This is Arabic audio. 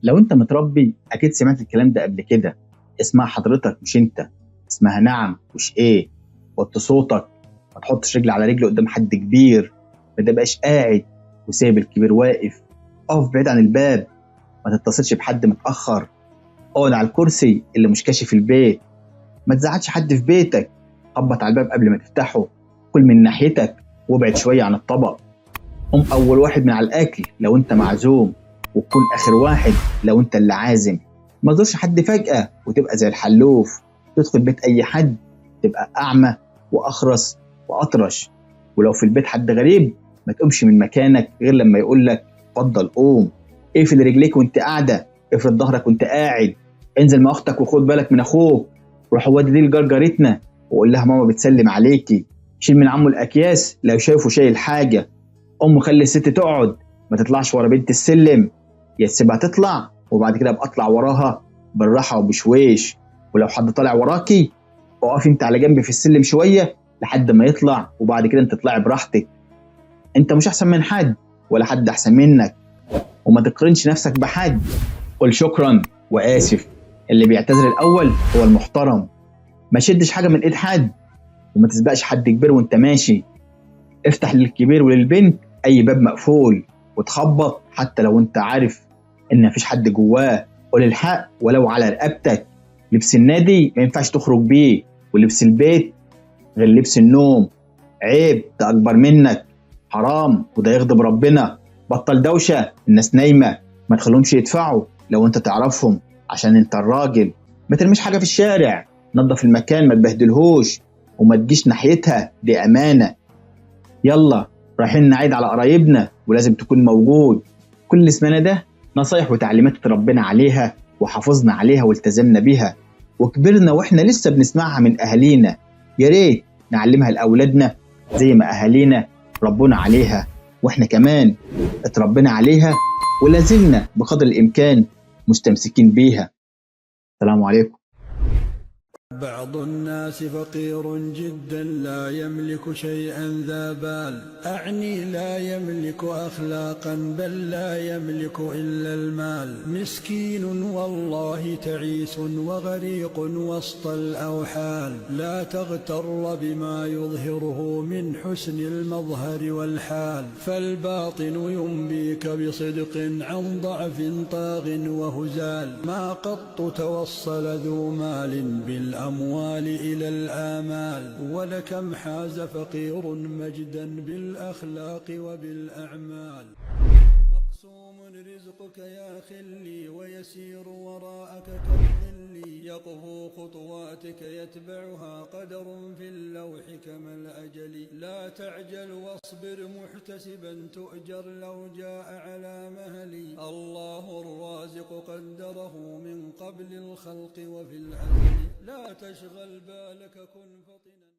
لو انت متربي اكيد سمعت الكلام ده قبل كده. اسمها حضرتك مش انت. اسمها نعم مش ايه. وطي صوتك. ما تحطش رجل على رجل قدام حد كبير. ما تبقاش قاعد وسايب الكبير واقف. اقف بعيد عن الباب. ما تتصلش بحد متاخر. اقعد على الكرسي اللي مش كاشف البيت. ما تزعلش حد في بيتك. خبط على الباب قبل ما تفتحه. كل من ناحيتك وابعد شويه عن الطبق. قوم اول واحد من على الاكل لو انت معزوم. وتكون اخر واحد لو انت اللي عازم. ما تزورش حد فجأة وتبقى زي الحلوف. تدخل بيت اي حد تبقى اعمى واخرس واطرش. ولو في البيت حد غريب ما تقومش من مكانك غير لما يقول لك اتفضل قوم. اقفل رجليك وانت قاعده. افرد ظهرك وانت قاعد. انزل مع اختك وخد بالك من اخوك. روح ودي دي لجرجرتنا وقول لها ماما بتسلم عليكي. شيل من عمه الاكياس لو شايفه شايل حاجه. خلي الست تقعد. ما تطلعش ورا بنت السلم. يا تسيبها تطلع وبعد كده ابقى اطلع وراها بالراحه وبشويش. ولو حد طالع وراكي اقف انت على جنب في السلم شويه لحد ما يطلع وبعد كده انت تطلعي براحتك. انت مش احسن من حد ولا حد احسن منك. وما تقارنش نفسك بحد. قل شكرا واسف. اللي بيعتذر الاول هو المحترم. ما شدش حاجه من ايد حد. وما تسبقش حد كبير وانت ماشي. افتح للكبير وللبنت اي باب مقفول وتخبط حتى لو انت عارف ان مفيش حد جواه. قول الحق ولو على رقبتك. لبس النادي ما ينفعش تخرج بيه. ولبس البيت غير لبس النوم. عيب ده اكبر منك. حرام وده يغضب ربنا. بطل دوشة الناس نايمة. ما تخليهمش يدفعوا لو انت تعرفهم عشان انت الراجل. ما ترميش حاجة في الشارع. نظف المكان ما تبهدلهوش. وما تجيش ناحيتها دي امانة. يلا رايحين نعيد على قرايبنا ولازم تكون موجود. كل اللي سمعنا ده نصايح وتعليمات اتربينا عليها وحافظنا عليها والتزمنا بيها. وكبرنا واحنا لسه بنسمعها من اهالينا. يا ريت نعلمها لاولادنا زي ما اهالينا ربونا عليها. واحنا كمان اتربينا عليها ولازلنا بقدر الامكان مستمسكين بيها. السلام عليكم. بعض الناس فقير جدا لا يملك شيئا ذا بال، أعني لا يملك أخلاقا بل لا يملك إلا المال. مسكين والله تعيس وغريق وسط الأوحال، لا تغتر بما يظهره من حسن المظهر والحال، فالباطن ينبيك بصدق عن ضعف طاغ وهزال. ما قط توصل ذو مال بالأموال إلى الآمال، ولكم حاز فقير مجدا بالأخلاق وبالأعمال. مقسوم رزقك يا خلي ويسير وراءك كالظل، يقفو خطواتك يتبعها قدر في اللوح كما الأجل. لا تعجل واصبر محتسبا تؤجر لو جاء على مهلي، الله الرازق قدره من قبل الخلق وفي الأزل. لا تشغل بالك كن فطنا.